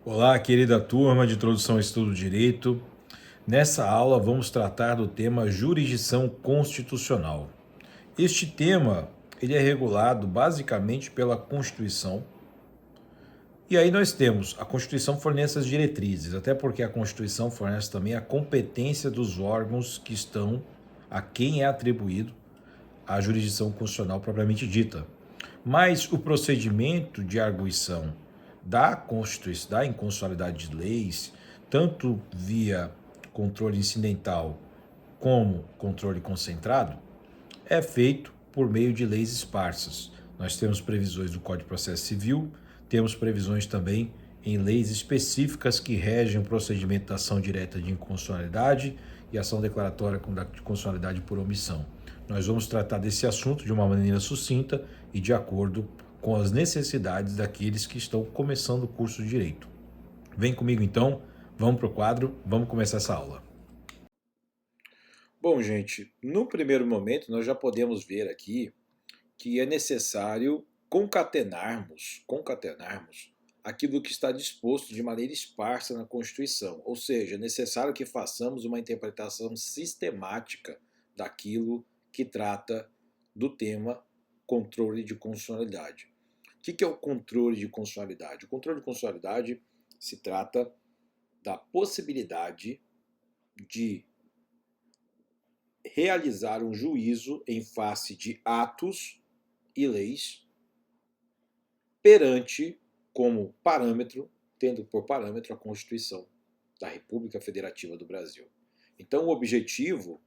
Olá, querida turma de Introdução ao Estudo do Direito. Nessa aula vamos tratar do tema jurisdição constitucional. Este tema ele é regulado basicamente pela Constituição. E aí nós temos, a Constituição fornece as diretrizes, até porque a Constituição fornece também a competência dos órgãos que estão a quem é atribuído a jurisdição constitucional propriamente dita. Mas o procedimento de arguição da Constituição, da inconstitucionalidade de leis, tanto via controle incidental como controle concentrado, é feito por meio de leis esparsas. Nós temos previsões do Código de Processo Civil, temos previsões também em leis específicas que regem o procedimento da ação direta de inconstitucionalidade e ação declaratória de constitucionalidade por omissão. Nós vamos tratar desse assunto de uma maneira sucinta e de acordo com as necessidades daqueles que estão começando o curso de Direito. Vem comigo então, vamos para o quadro, vamos começar essa aula. Bom, gente, no primeiro momento nós já podemos ver aqui que é necessário concatenarmos aquilo que está disposto de maneira esparsa na Constituição, ou seja, é necessário que façamos uma interpretação sistemática daquilo que trata do tema controle de constitucionalidade. O que é o controle de constitucionalidade? O controle de constitucionalidade se trata da possibilidade de realizar um juízo em face de atos e leis perante, como parâmetro, tendo por parâmetro a Constituição da República Federativa do Brasil. Então, o objetivo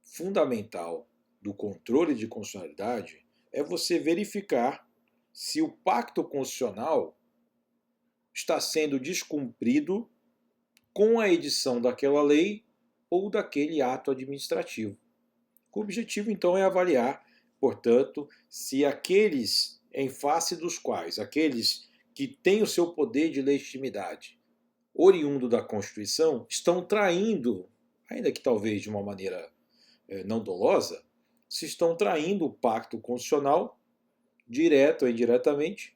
fundamental do controle de constitucionalidade é você verificar se o pacto constitucional está sendo descumprido com a edição daquela lei ou daquele ato administrativo. O objetivo, então, é avaliar, portanto, se aqueles em face dos quais, aqueles que têm o seu poder de legitimidade oriundo da Constituição, estão traindo, ainda que talvez de uma maneira não dolosa, se estão traindo o pacto constitucional, direto ou indiretamente,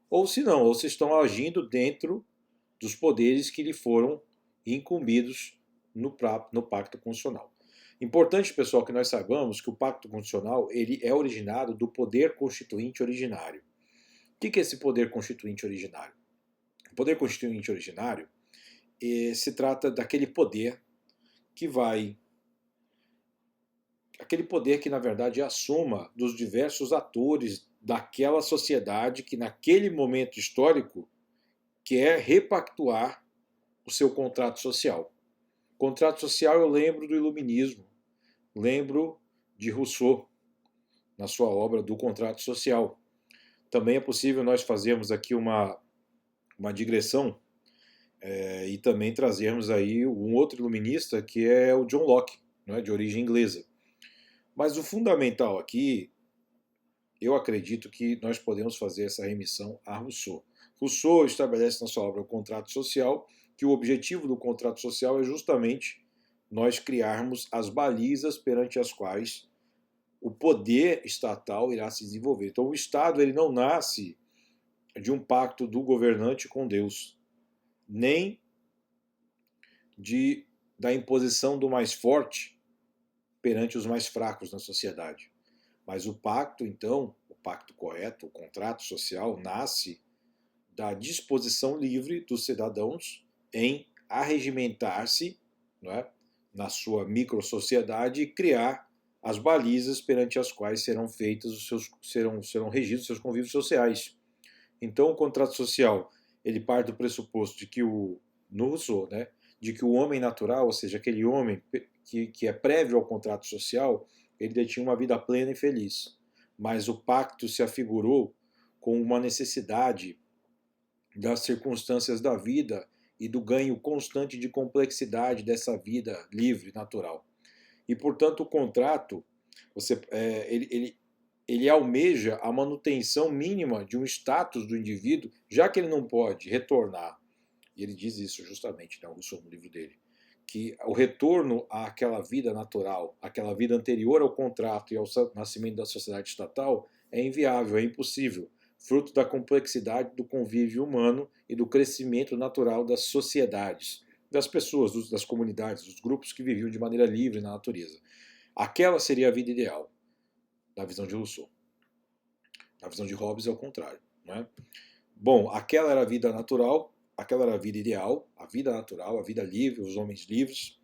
ou se não, ou se estão agindo dentro dos poderes que lhe foram incumbidos no pacto constitucional. Importante, pessoal, que nós saibamos que o pacto constitucional ele é originado do poder constituinte originário. O que é esse poder constituinte originário? O poder constituinte originário se trata daquele poder que vai... aquele poder que, na verdade, é a soma dos diversos atores daquela sociedade que, naquele momento histórico, quer repactuar o seu contrato social. Contrato social eu lembro do Iluminismo, lembro de Rousseau, na sua obra do Contrato Social. Também é possível nós fazermos aqui uma digressão e também trazermos aí um outro iluminista que é o John Locke, né, de origem inglesa. Mas o fundamental aqui, eu acredito que nós podemos fazer essa remissão a Rousseau. Rousseau estabelece na sua obra o contrato social, que o objetivo do contrato social é justamente nós criarmos as balizas perante as quais o poder estatal irá se desenvolver. Então o Estado ele não nasce de um pacto do governante com Deus, nem da imposição do mais forte perante os mais fracos na sociedade. Mas o pacto, então, o pacto correto, o contrato social, nasce da disposição livre dos cidadãos em arregimentar-se, não é, na sua microsociedade e criar as balizas perante as quais serão feitos serão regidos os seus convívios sociais. Então, o contrato social ele parte do pressuposto de que no Rousseau, né, de que o homem natural, ou seja, aquele homem que é prévio ao contrato social, ele detinha uma vida plena e feliz. Mas o pacto se afigurou com uma necessidade das circunstâncias da vida e do ganho constante de complexidade dessa vida livre, natural. E, portanto, o contrato ele almeja a manutenção mínima de um status do indivíduo, já que ele não pode retornar, e ele diz isso justamente no livro dele, que o retorno àquela vida natural, àquela vida anterior ao contrato e ao nascimento da sociedade estatal, é inviável, é impossível. fruto da complexidade do convívio humano e do crescimento natural das sociedades, das pessoas, das comunidades, dos grupos que viviam de maneira livre na natureza. Aquela seria a vida ideal, na visão de Rousseau. Na visão de Hobbes é o contrário. Não é? Bom, aquela era a vida natural, aquela era a vida ideal, a vida natural, a vida livre, os homens livres,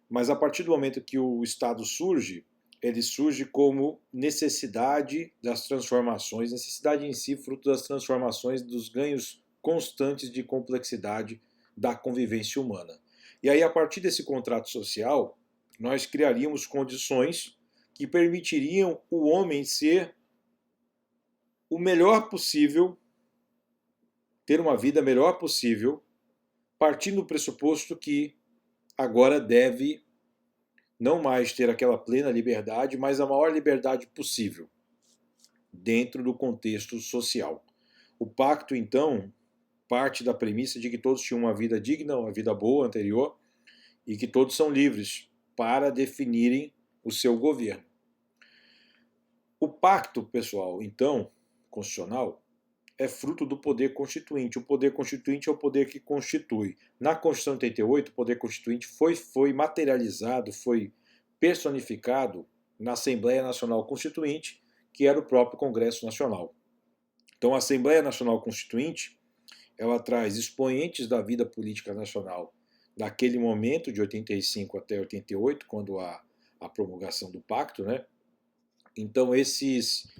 mas a partir do momento que o Estado surge, ele surge como necessidade das transformações, necessidade em si, fruto das transformações, dos ganhos constantes de complexidade da convivência humana. E aí, a partir desse contrato social, nós criaríamos condições que permitiriam o homem ser o melhor possível, ter uma vida melhor possível, partindo do pressuposto que agora deve não mais ter aquela plena liberdade, mas a maior liberdade possível, dentro do contexto social. O pacto, então, parte da premissa de que todos tinham uma vida digna, uma vida boa anterior, e que todos são livres para definirem o seu governo. O pacto, pessoal, então, constitucional, é fruto do poder constituinte. O poder constituinte é o poder que constitui. Na Constituição de 88, o poder constituinte foi materializado, foi personificado na Assembleia Nacional Constituinte, que era o próprio Congresso Nacional. Então, a Assembleia Nacional Constituinte, ela traz expoentes da vida política nacional daquele momento, de 85 até 88, quando há a promulgação do pacto, né? Então, esses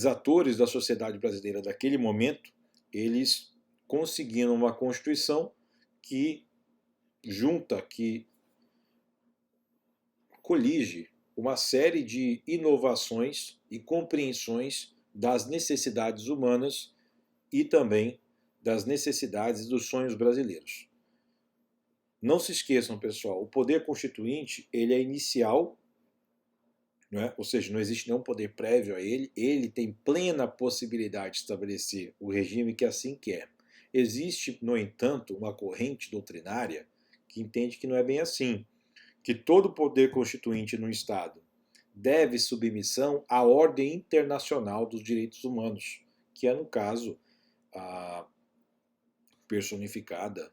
atores da sociedade brasileira daquele momento, eles conseguiram uma Constituição que junta, que colige uma série de inovações e compreensões das necessidades humanas e também das necessidades e dos sonhos brasileiros. Não se esqueçam, pessoal, o poder constituinte ele é inicial, não é? Ou seja, não existe nenhum poder prévio a ele, ele tem plena possibilidade de estabelecer o regime que assim quer. Existe, no entanto, uma corrente doutrinária que entende que não é bem assim, que todo poder constituinte no Estado deve submissão à ordem internacional dos direitos humanos, que é, no caso, a personificada,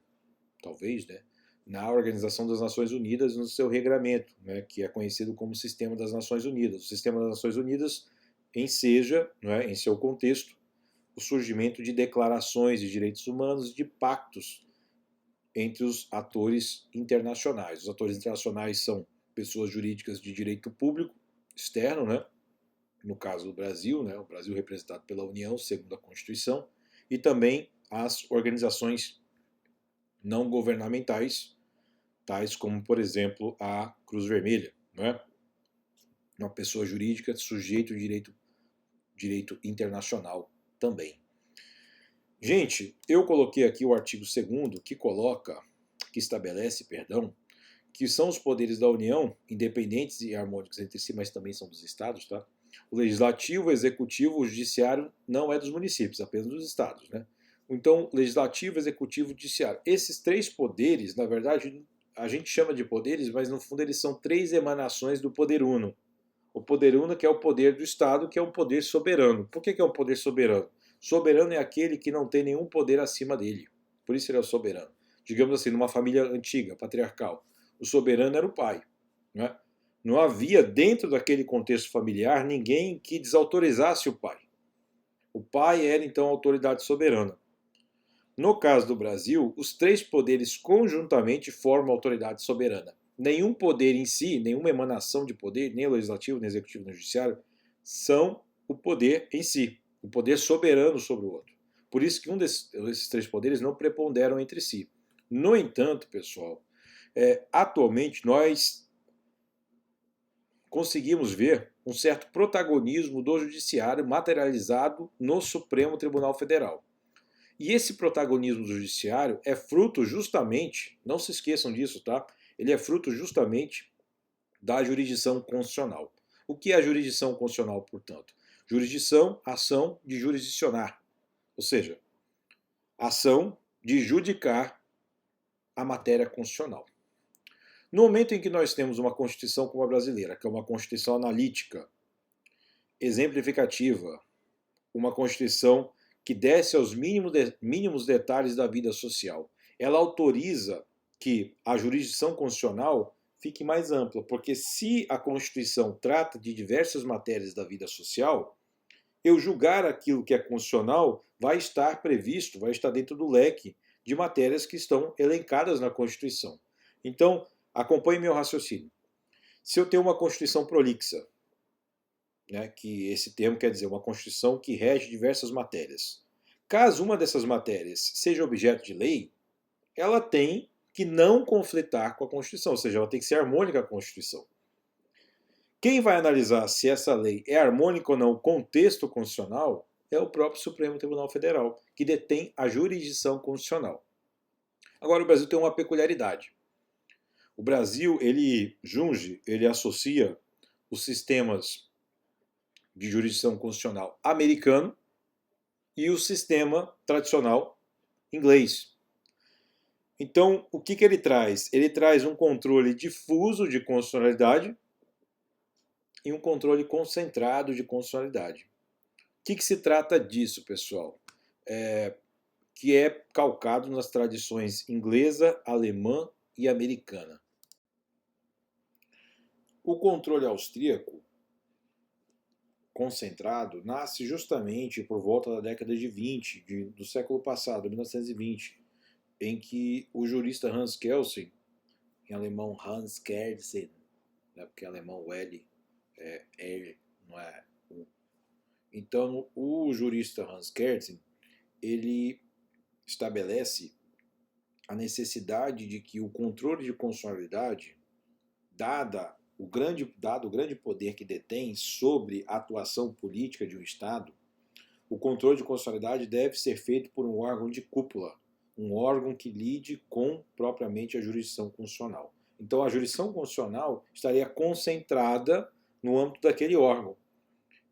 talvez, né, na Organização das Nações Unidas, no seu regramento, né, que é conhecido como Sistema das Nações Unidas. O Sistema das Nações Unidas enseja, né, em seu contexto, o surgimento de declarações de direitos humanos, de pactos entre os atores internacionais. Os atores internacionais são pessoas jurídicas de direito público externo, né, no caso do Brasil, né, o Brasil representado pela União, segundo a Constituição, e também as organizações não governamentais, tais como, por exemplo, a Cruz Vermelha, né? Uma pessoa jurídica sujeito de direito internacional também. Gente, eu coloquei aqui o artigo 2º que estabelece, que são os poderes da União, independentes e harmônicos entre si, mas também são dos estados, tá? O legislativo, o executivo, o judiciário não é dos municípios, apenas dos estados, né? Então, legislativo, executivo, judiciário. Esses três poderes, na verdade, a gente chama de poderes, mas no fundo eles são três emanações do poder uno. O poder uno, que é o poder do Estado, que é um poder soberano. Por que é um poder soberano? Soberano é aquele que não tem nenhum poder acima dele. Por isso ele é o soberano. Digamos assim, numa família antiga, patriarcal, o soberano era o pai. Né? Não havia, dentro daquele contexto familiar, ninguém que desautorizasse o pai. O pai era, então, a autoridade soberana. No caso do Brasil, os três poderes conjuntamente formam a autoridade soberana. Nenhum poder em si, nenhuma emanação de poder, nem o legislativo, nem o executivo, nem o judiciário, são o poder em si, o poder soberano sobre o outro. Por isso que um desses três poderes não preponderam entre si. No entanto, pessoal, atualmente nós conseguimos ver um certo protagonismo do judiciário materializado no Supremo Tribunal Federal. E esse protagonismo do judiciário é fruto justamente, não se esqueçam disso, tá? Ele é fruto justamente da jurisdição constitucional. O que é a jurisdição constitucional, portanto? Jurisdição, ação de jurisdicionar, ou seja, ação de judicar a matéria constitucional. No momento em que nós temos uma Constituição como a brasileira, que é uma Constituição analítica, exemplificativa, uma Constituição que desce aos mínimos detalhes da vida social. Ela autoriza que a jurisdição constitucional fique mais ampla, porque se a Constituição trata de diversas matérias da vida social, eu julgar aquilo que é constitucional vai estar previsto, vai estar dentro do leque de matérias que estão elencadas na Constituição. Então, acompanhe meu raciocínio. Se eu tenho uma Constituição prolixa, né, que esse termo quer dizer uma Constituição que rege diversas matérias, caso uma dessas matérias seja objeto de lei, ela tem que não conflitar com a Constituição, ou seja, ela tem que ser harmônica com a Constituição. Quem vai analisar se essa lei é harmônica ou não com o texto constitucional é o próprio Supremo Tribunal Federal, que detém a jurisdição constitucional. Agora, o Brasil tem uma peculiaridade. O Brasil, ele associa os sistemas de jurisdição constitucional americano e o sistema tradicional inglês. Então, o que ele traz? Ele traz um controle difuso de constitucionalidade e um controle concentrado de constitucionalidade. O que se trata disso, pessoal? Que é calcado nas tradições inglesa, alemã e americana. O controle austríaco concentrado nasce justamente por volta da década de 20, do século passado, 1920, em que o jurista Hans Kelsen, em alemão Hans Kelsen, né, porque em alemão o L é R, não é U. Então, o jurista Hans Kelsen, ele estabelece a necessidade de que o controle de constitucionalidade, dado o grande poder que detém sobre a atuação política de um Estado, o controle de constitucionalidade deve ser feito por um órgão de cúpula, um órgão que lide com propriamente a jurisdição constitucional. Então a jurisdição constitucional estaria concentrada no âmbito daquele órgão.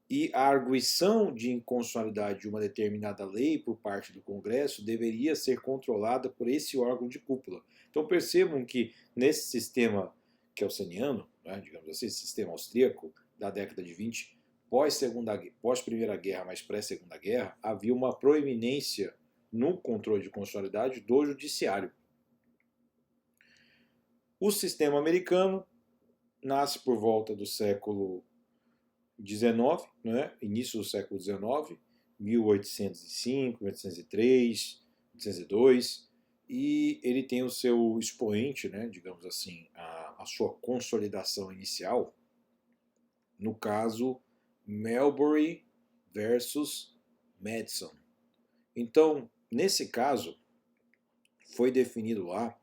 E a arguição de inconstitucionalidade de uma determinada lei por parte do Congresso deveria ser controlada por esse órgão de cúpula. Então percebam que nesse sistema kelseniano, né, digamos assim, esse sistema austríaco da década de 20, pós-Primeira Guerra, mas pré-Segunda Guerra, havia uma proeminência no controle de constitucionalidade do judiciário. O sistema americano nasce por volta do século XIX, né, início do século XIX, 1805, 1803, 1802, e ele tem o seu expoente, né, digamos assim, a sua consolidação inicial, no caso Marbury versus Madison. Então, nesse caso, foi definido lá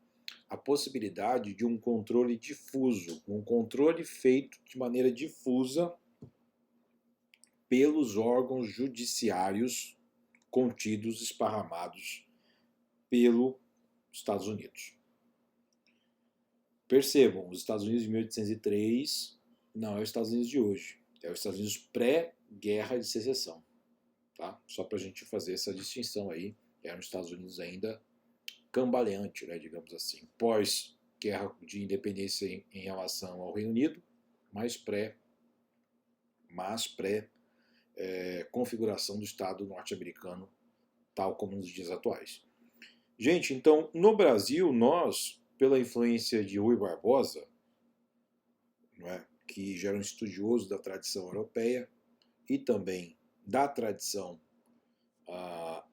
a possibilidade de um controle difuso, um controle feito de maneira difusa pelos órgãos judiciários contidos, esparramados pelos Estados Unidos. Percebam, os Estados Unidos de 1803 não é os Estados Unidos de hoje, é os Estados Unidos pré-guerra de secessão. Tá? Só para a gente fazer essa distinção aí, eram os Estados Unidos ainda cambaleante, né, digamos assim, pós-guerra de independência em relação ao Reino Unido, mas pré-configuração do Estado norte-americano, tal como nos dias atuais. Gente, então, no Brasil, nós, pela influência de Rui Barbosa, não é, que já era um estudioso da tradição europeia e também da tradição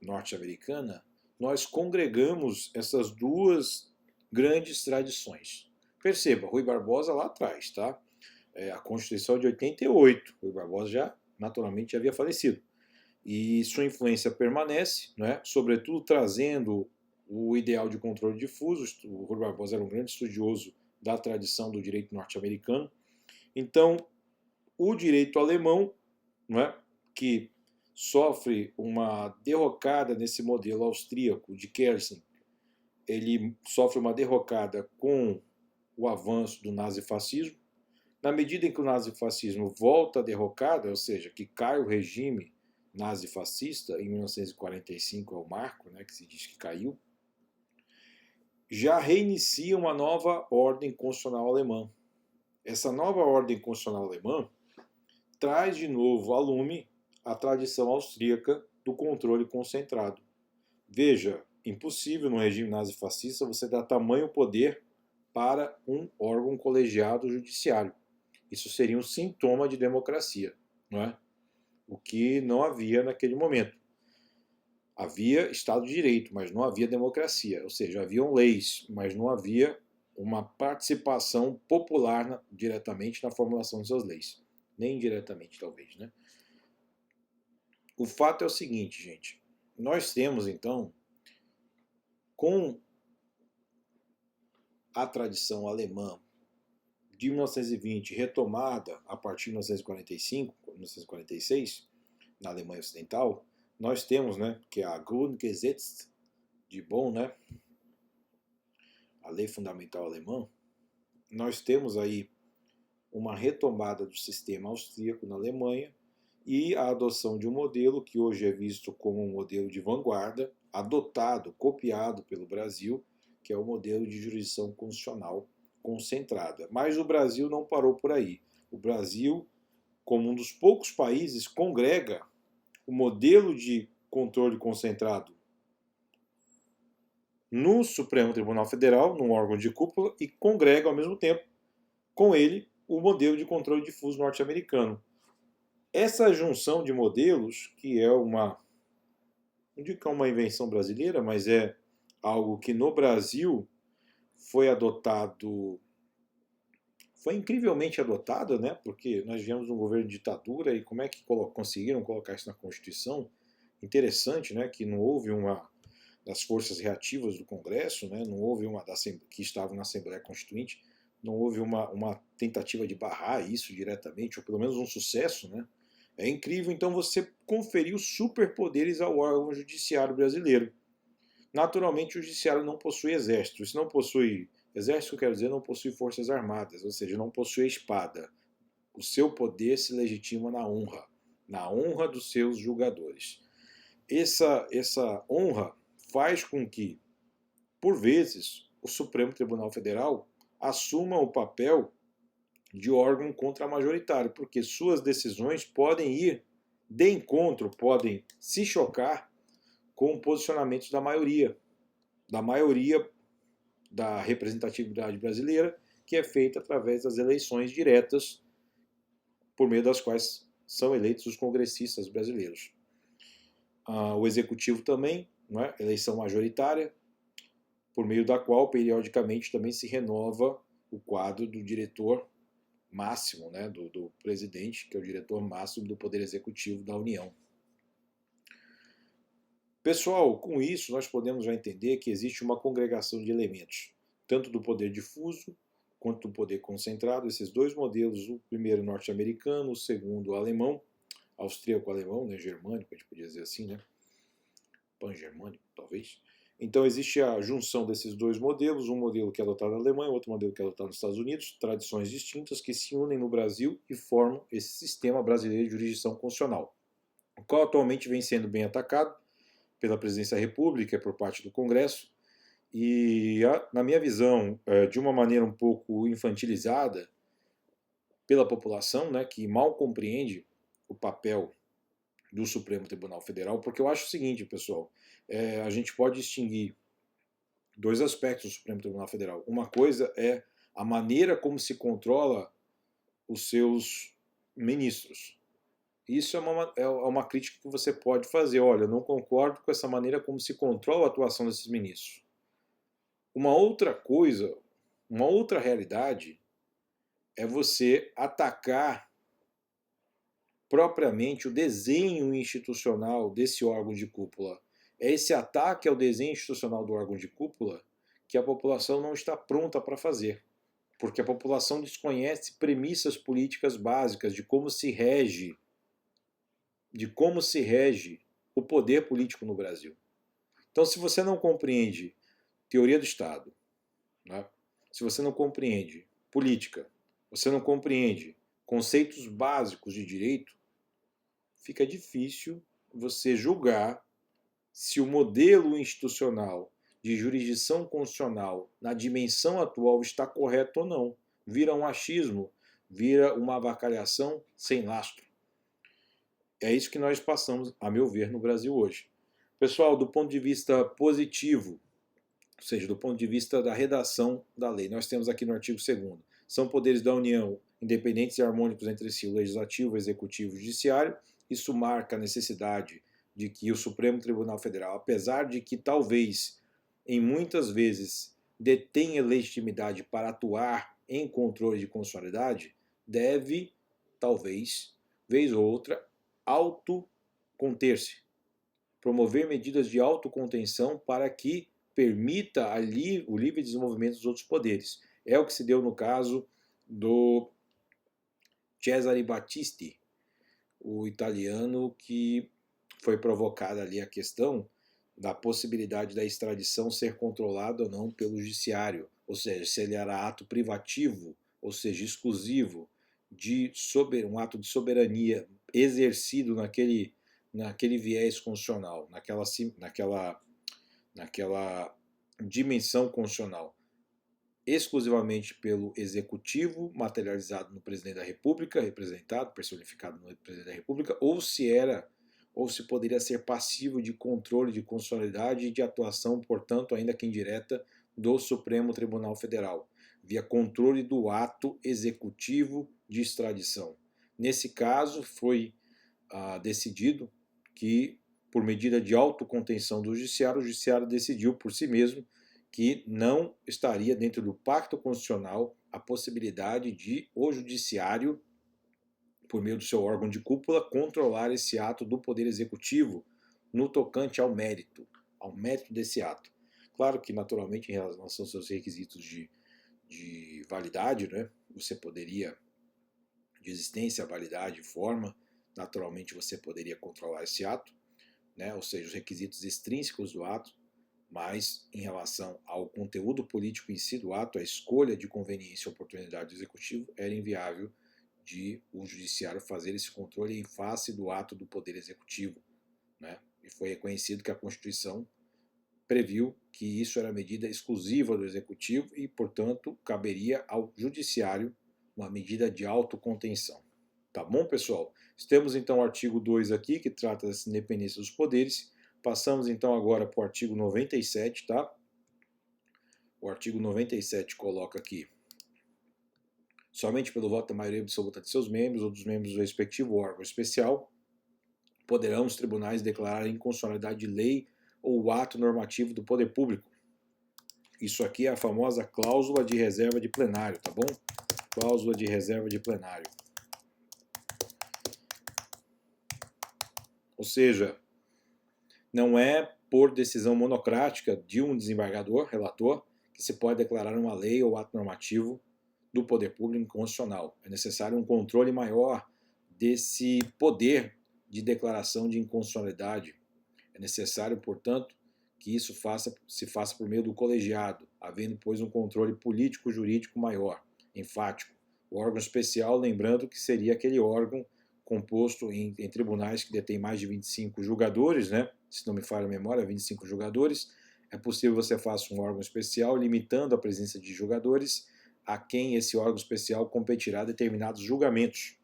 norte-americana, nós congregamos essas duas grandes tradições. Perceba, Rui Barbosa lá atrás, tá? A Constituição de 88, Rui Barbosa já naturalmente havia falecido. E sua influência permanece, né? Sobretudo trazendo o ideal de controle difuso. O Rui Barbosa era um grande estudioso da tradição do direito norte-americano. Então, o direito alemão, não é, que sofre uma derrocada nesse modelo austríaco de Kelsen, ele sofre uma derrocada com o avanço do nazifascismo. Na medida em que o nazifascismo volta à derrocada, ou seja, que cai o regime nazifascista, em 1945 é o marco, né, que se diz que caiu, já reinicia uma nova ordem constitucional alemã. Essa nova ordem constitucional alemã traz de novo a lume a tradição austríaca do controle concentrado. Veja, impossível no regime nazifascista você dar tamanho poder para um órgão colegiado judiciário. Isso seria um sintoma de democracia, não é? O que não havia naquele momento. Havia Estado de Direito, mas não havia democracia. Ou seja, haviam leis, mas não havia uma participação popular diretamente na formulação de suas leis. Nem indiretamente, talvez, né? O fato é o seguinte, gente. Nós temos, então, com a tradição alemã de 1920 retomada a partir de 1945, 1946, na Alemanha Ocidental, nós temos, né, que é a Grundgesetz de Bonn, né, a lei fundamental alemã. Nós temos aí uma retomada do sistema austríaco na Alemanha e a adoção de um modelo que hoje é visto como um modelo de vanguarda, adotado, copiado pelo Brasil, que é o modelo de jurisdição constitucional concentrada. Mas o Brasil não parou por aí. O Brasil, como um dos poucos países, congrega o modelo de controle concentrado no Supremo Tribunal Federal, num órgão de cúpula, e congrega ao mesmo tempo com ele o modelo de controle difuso norte-americano. Essa junção de modelos, que é não digo que é uma invenção brasileira, mas é algo que no Brasil foi adotado, foi incrivelmente adotado, né? Porque nós viemos de um governo de ditadura e como é que conseguiram colocar isso na Constituição? Interessante, né? Que não houve uma das forças reativas do Congresso, né? Não houve uma que estavam na Assembleia Constituinte, não houve uma tentativa de barrar isso diretamente, ou pelo menos um sucesso, né? É incrível, então, você conferiu superpoderes ao órgão judiciário brasileiro. Naturalmente, o judiciário não possui exército. Isso não possui exército, quero dizer, não possui forças armadas, ou seja, não possui espada. O seu poder se legitima na honra dos seus julgadores. Essa honra faz com que, por vezes, o Supremo Tribunal Federal assuma o papel de órgão contramajoritário, porque suas decisões podem ir de encontro, podem se chocar com posicionamentos da maioria da representatividade brasileira, que é feita através das eleições diretas, por meio das quais são eleitos os congressistas brasileiros. O executivo também, não é? Eleição majoritária, por meio da qual periodicamente também se renova o quadro do diretor máximo, né, do presidente, que é o diretor máximo do Poder Executivo da União. Pessoal, com isso nós podemos já entender que existe uma congregação de elementos, tanto do poder difuso quanto do poder concentrado, esses dois modelos, o primeiro norte-americano, o segundo alemão, austríaco-alemão, né, germânico, a gente podia dizer assim, né, pan-germânico, talvez. Então existe a junção desses dois modelos, um modelo que é adotado na Alemanha, outro modelo que é adotado nos Estados Unidos, tradições distintas que se unem no Brasil e formam esse sistema brasileiro de jurisdição constitucional, o qual atualmente vem sendo bem atacado pela Presidência da República, por parte do Congresso, e, na minha visão, de uma maneira um pouco infantilizada pela população, né, que mal compreende o papel do Supremo Tribunal Federal, porque eu acho o seguinte, pessoal, a gente pode distinguir dois aspectos do Supremo Tribunal Federal. Uma coisa é a maneira como se controla os seus ministros. Isso é uma crítica que você pode fazer. Olha, eu não concordo com essa maneira como se controla a atuação desses ministros. Uma outra coisa, uma outra realidade é você atacar propriamente o desenho institucional desse órgão de cúpula. É esse ataque ao desenho institucional do órgão de cúpula que a população não está pronta para fazer, porque a população desconhece premissas políticas básicas de como se rege o poder político no Brasil. Então, se você não compreende teoria do Estado, né? Se você não compreende política, você não compreende conceitos básicos de direito, fica difícil você julgar se o modelo institucional de jurisdição constitucional na dimensão atual está correto ou não. Vira um achismo, vira uma avacalhação sem lastro. É isso que nós passamos, a meu ver, no Brasil hoje. Pessoal, do ponto de vista positivo, ou seja, do ponto de vista da redação da lei, nós temos aqui no artigo 2º, são poderes da União independentes e harmônicos entre si, o Legislativo, o Executivo e o Judiciário. Isso marca a necessidade de que o Supremo Tribunal Federal, apesar de que talvez, em muitas vezes, detenha legitimidade para atuar em controle de constitucionalidade, deve, talvez, vez ou outra, autoconter-se, promover medidas de autocontenção para que permita ali o livre desenvolvimento dos outros poderes. É o que se deu no caso do Cesare Battisti, o italiano, que foi provocada ali a questão da possibilidade da extradição ser controlada ou não pelo judiciário, ou seja, se ele era ato privativo, ou seja, exclusivo, de um ato de soberania exercido naquele viés constitucional, naquela dimensão constitucional, exclusivamente pelo executivo, materializado no presidente da República, representado, personificado no presidente da República, ou se poderia ser passivo de controle de constitucionalidade e de atuação, portanto, ainda que indireta, do Supremo Tribunal Federal, via controle do ato executivo de extradição. Nesse caso, foi decidido que, por medida de autocontenção do Judiciário, o Judiciário decidiu por si mesmo que não estaria dentro do pacto constitucional a possibilidade de o Judiciário, por meio do seu órgão de cúpula, controlar esse ato do Poder Executivo no tocante ao mérito desse ato. Claro que, naturalmente, em relação aos seus requisitos de validade, né, você poderia, de existência, validade, forma, naturalmente você poderia controlar esse ato, né, ou seja, os requisitos extrínsecos do ato, mas em relação ao conteúdo político em si do ato, a escolha de conveniência e oportunidade do Executivo, era inviável de o Judiciário fazer esse controle em face do ato do Poder Executivo, né? E foi reconhecido que a Constituição previu que isso era medida exclusiva do Executivo e, portanto, caberia ao Judiciário uma medida de autocontenção. Tá bom, pessoal? Temos então o artigo 2 aqui, que trata da independência dos poderes. Passamos então agora para o artigo 97, tá? O artigo 97 coloca aqui: somente pelo voto da maioria absoluta de seus membros ou dos membros do respectivo órgão especial poderão os tribunais declarar inconstitucionalidade de lei ou ato normativo do poder público. Isso aqui é a famosa cláusula de reserva de plenário, tá bom? Cláusula de reserva de plenário. Ou seja, não é por decisão monocrática de um desembargador, relator, que se pode declarar uma lei ou ato normativo do poder público inconstitucional. É necessário um controle maior desse poder de declaração de inconstitucionalidade. É necessário, portanto, que isso se faça por meio do colegiado, havendo, pois, um controle político-jurídico maior, enfático. O órgão especial, lembrando que seria aquele órgão composto em tribunais que detêm mais de 25 julgadores, né? Se não me falha a memória, 25 julgadores. É possível que você faça um órgão especial, limitando a presença de julgadores, a quem esse órgão especial competirá determinados julgamentos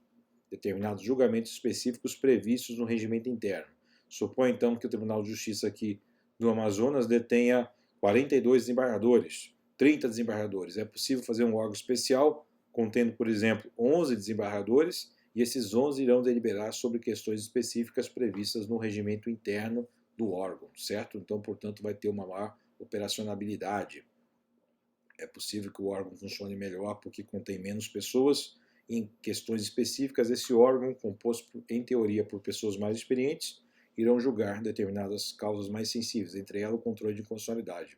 específicos previstos no regimento interno. Supõe, então, que o Tribunal de Justiça aqui do Amazonas detenha 42 desembargadores, 30 desembargadores. É possível fazer um órgão especial contendo, por exemplo, 11 desembargadores, e esses 11 irão deliberar sobre questões específicas previstas no regimento interno do órgão, certo? Então, portanto, vai ter uma maior operacionalidade. É possível que o órgão funcione melhor porque contém menos pessoas. Em questões específicas, esse órgão, composto, em teoria, por pessoas mais experientes, irão julgar determinadas causas mais sensíveis, entre elas o controle de constitucionalidade.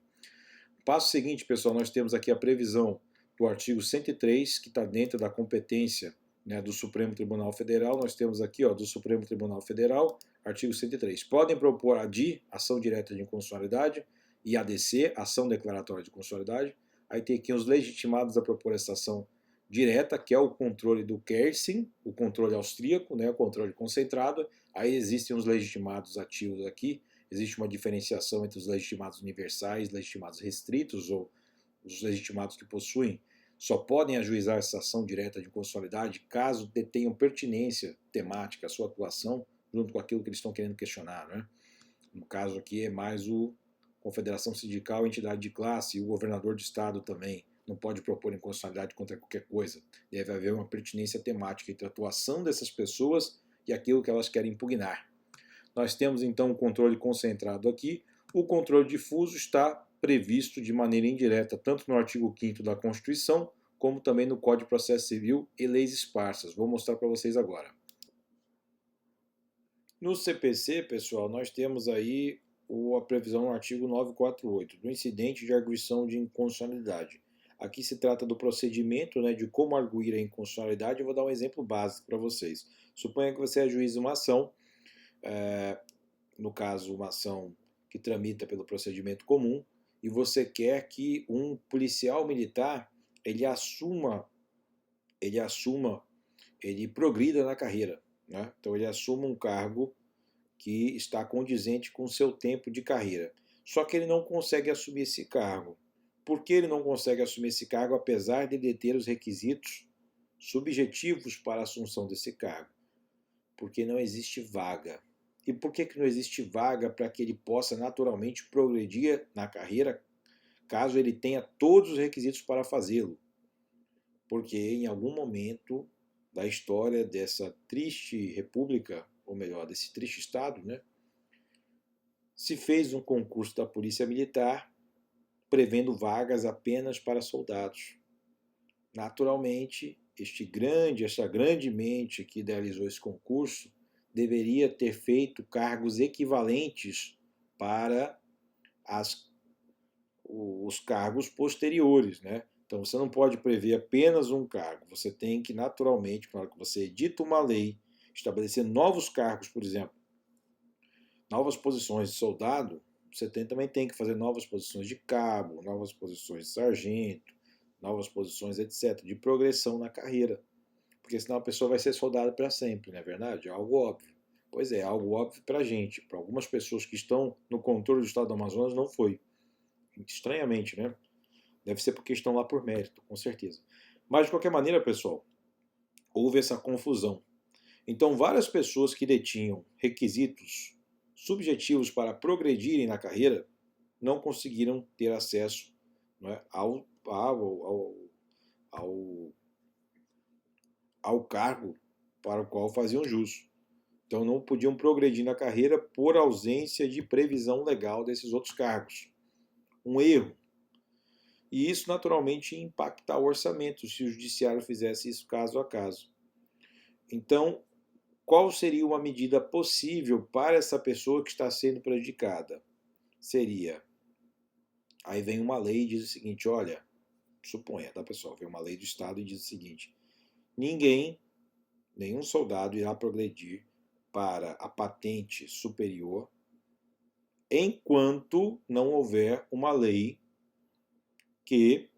Passo seguinte, pessoal, nós temos aqui a previsão do artigo 103, que está dentro da competência, né, do Supremo Tribunal Federal. Nós temos aqui, do Supremo Tribunal Federal, artigo 103. Podem propor ADI, ação direta de inconstitucionalidade, e ADC, ação declaratória de constitucionalidade. Aí tem aqui os legitimados a propor essa ação direta, que é o controle do Kersing, o controle austríaco, né, o controle concentrado. Aí existem os legitimados ativos aqui. Existe uma diferenciação entre os legitimados universais, legitimados restritos, ou os legitimados que possuem, só podem ajuizar essa ação direta de inconstitucionalidade caso detenham pertinência temática à sua atuação junto com aquilo que eles estão querendo questionar, né? No caso aqui é mais o Confederação Sindical, entidade de classe, e o governador de estado também não pode propor inconstitucionalidade contra qualquer coisa. Deve haver uma pertinência temática entre a atuação dessas pessoas e aquilo que elas querem impugnar. Nós temos então o controle concentrado aqui. O controle difuso está previsto de maneira indireta tanto no artigo 5º da Constituição, como também no Código de Processo Civil e leis esparsas. Vou mostrar para vocês agora. No CPC, pessoal, nós temos aí a previsão no artigo 948, do incidente de arguição de inconstitucionalidade. Aqui se trata do procedimento, né, de como arguir a inconstitucionalidade. Eu vou dar um exemplo básico para vocês. Suponha que você ajuize uma ação, no caso, uma ação que tramita pelo procedimento comum, e você quer que um policial militar ele progrida na carreira, né? Então ele assuma um cargo que está condizente com o seu tempo de carreira. Só que ele não consegue assumir esse cargo. Por que ele não consegue assumir esse cargo, apesar de ele ter os requisitos subjetivos para a assunção desse cargo? Porque não existe vaga. E por que não existe vaga para que ele possa naturalmente progredir na carreira, caso ele tenha todos os requisitos para fazê-lo? Porque em algum momento da história dessa triste república, ou melhor, desse triste estado, né, se fez um concurso da Polícia Militar prevendo vagas apenas para soldados. Naturalmente, essa grande mente que idealizou esse concurso deveria ter feito cargos equivalentes para os cargos posteriores, né? Então você não pode prever apenas um cargo, você tem que naturalmente, na hora que você edita uma lei, estabelecer novos cargos, por exemplo, novas posições de soldado, você também tem que fazer novas posições de cabo, novas posições de sargento, novas posições, etc., de progressão na carreira. Porque senão a pessoa vai ser soldado para sempre, não é verdade? É algo óbvio. Pois é, algo óbvio para a gente. Para algumas pessoas que estão no controle do estado do Amazonas não foi. Estranhamente, né? Deve ser porque estão lá por mérito, com certeza. Mas, de qualquer maneira, pessoal, houve essa confusão. Então, várias pessoas que detinham requisitos subjetivos para progredirem na carreira não conseguiram ter acesso, né, ao cargo para o qual faziam jus. Então, não podiam progredir na carreira por ausência de previsão legal desses outros cargos. Um erro. E isso, naturalmente, ia impactar o orçamento se o judiciário fizesse isso caso a caso. Então, qual seria uma medida possível para essa pessoa que está sendo prejudicada? Seria, aí vem uma lei e diz o seguinte, olha, suponha, tá pessoal, vem uma lei do Estado e diz o seguinte, nenhum soldado irá progredir para a patente superior enquanto não houver uma lei que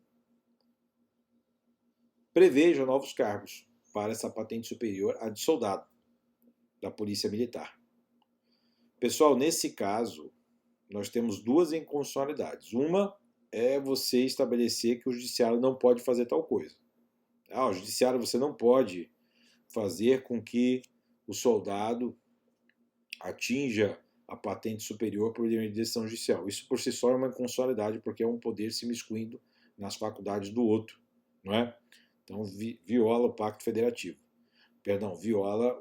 preveja novos cargos para essa patente superior a de soldado da Polícia Militar. Pessoal, nesse caso, nós temos duas inconstitucionalidades. Uma é você estabelecer que o judiciário não pode fazer tal coisa. O judiciário você não pode fazer com que o soldado atinja a patente superior por decisão judicial. Isso por si só é uma inconstitucionalidade, porque é um poder se miscuindo nas faculdades do outro, não é? Então viola o Pacto Federativo. Viola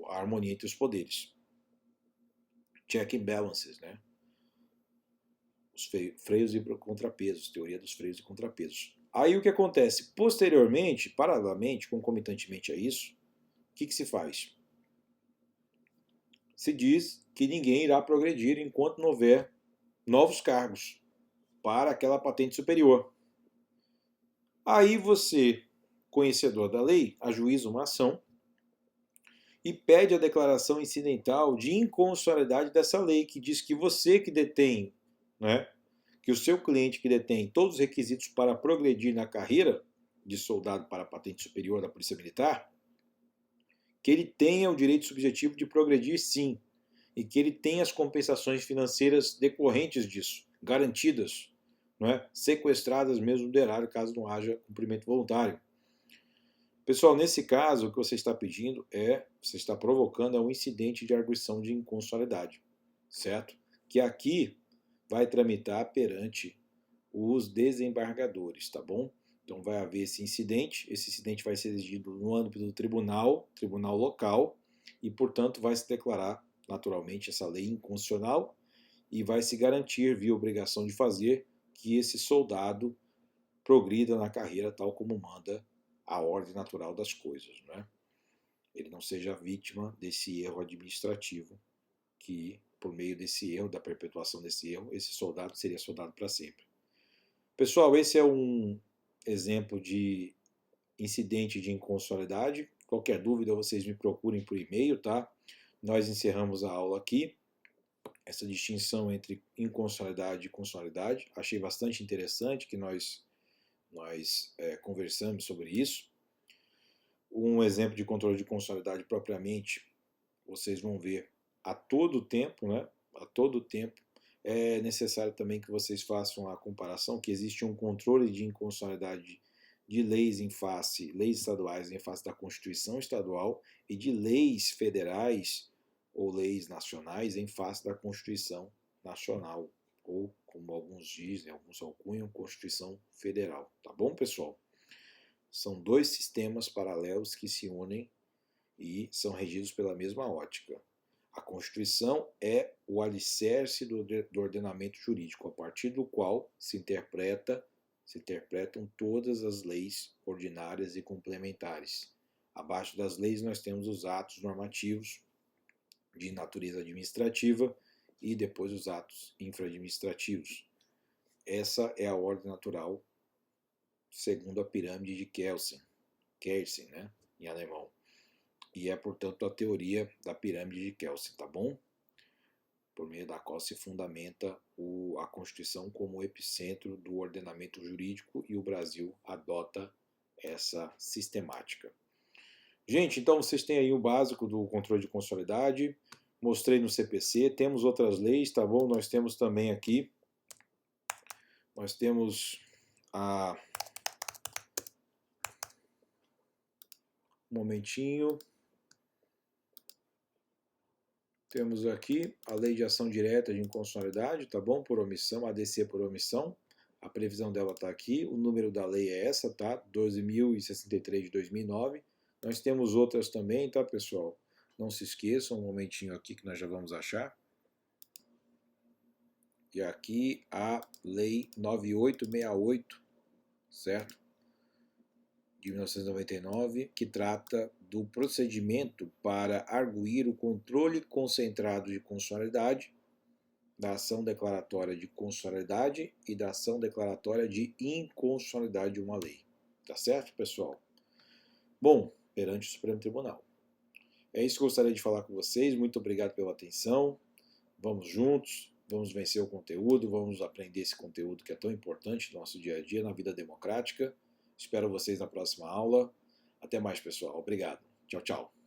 a harmonia entre os poderes. Check and balances, né? Os freios e contrapesos, teoria dos freios e contrapesos. Aí o que acontece? Posteriormente, paralelamente, concomitantemente a isso, o que se faz? Se diz que ninguém irá progredir enquanto não houver novos cargos para aquela patente superior. Aí você, conhecedor da lei, ajuiza uma ação e pede a declaração incidental de inconstitucionalidade dessa lei, que diz que você que detém, né, que o seu cliente que detém todos os requisitos para progredir na carreira de soldado para a patente superior da Polícia Militar, que ele tenha o direito subjetivo de progredir sim, e que ele tenha as compensações financeiras decorrentes disso, garantidas, não é? Sequestradas mesmo do erário, caso não haja cumprimento voluntário. Pessoal, nesse caso, o que você está pedindo você está provocando um incidente de arguição de inconstitucionalidade, certo? Que aqui vai tramitar perante os desembargadores, tá bom? Então vai haver esse incidente vai ser exigido no âmbito do tribunal local, e, portanto, vai se declarar naturalmente essa lei inconstitucional e vai se garantir, via obrigação de fazer, que esse soldado progrida na carreira tal como manda a ordem natural das coisas, né? Ele não seja vítima desse erro administrativo, que por meio desse erro, da perpetuação desse erro, esse soldado seria soldado para sempre. Pessoal, esse é um exemplo de incidente de inconstitucionalidade. Qualquer dúvida, vocês me procurem por e-mail, tá? Nós encerramos a aula aqui. Essa distinção entre inconstitucionalidade e constitucionalidade. Achei bastante interessante que nós conversamos sobre isso. Um exemplo de controle de constitucionalidade propriamente, vocês vão ver a todo tempo, né? A todo tempo. É necessário também que vocês façam a comparação que existe um controle de inconstitucionalidade de leis estaduais em face da Constituição Estadual e de leis federais ou leis nacionais em face da Constituição Nacional, ou, como alguns dizem, alguns alcunham, Constituição Federal. Tá bom, pessoal? São dois sistemas paralelos que se unem e são regidos pela mesma ótica. A Constituição é o alicerce do ordenamento jurídico, a partir do qual se interpretam todas as leis ordinárias e complementares. Abaixo das leis nós temos os atos normativos de natureza administrativa e depois os atos infra-administrativos. Essa é a ordem natural segundo a pirâmide de Kelsen, né, em alemão. E é, portanto, a teoria da pirâmide de Kelsen, tá bom? Por meio da qual se fundamenta a Constituição como epicentro do ordenamento jurídico, e o Brasil adota essa sistemática. Gente, então vocês têm aí o básico do controle de constitucionalidade, mostrei no CPC, temos outras leis, tá bom? Nós temos também aqui, nós temos um momentinho. Temos aqui a Lei de Ação Direta de Inconstitucionalidade, tá bom? Por omissão, ADC por omissão. A previsão dela está aqui, o número da lei é essa, tá? 12.063 de 2009. Nós temos outras também, tá, pessoal? Não se esqueçam, um momentinho aqui que nós já vamos achar. E aqui a Lei 9868, certo? De 1999, que trata do procedimento para arguir o controle concentrado de constitucionalidade, da ação declaratória de constitucionalidade e da ação declaratória de inconstitucionalidade de uma lei. Tá certo, pessoal? Bom, perante o Supremo Tribunal. É isso que eu gostaria de falar com vocês. Muito obrigado pela atenção. Vamos juntos, vamos vencer o conteúdo, vamos aprender esse conteúdo que é tão importante no nosso dia a dia, na vida democrática. Espero vocês na próxima aula. Até mais, pessoal. Obrigado. Tchau, tchau.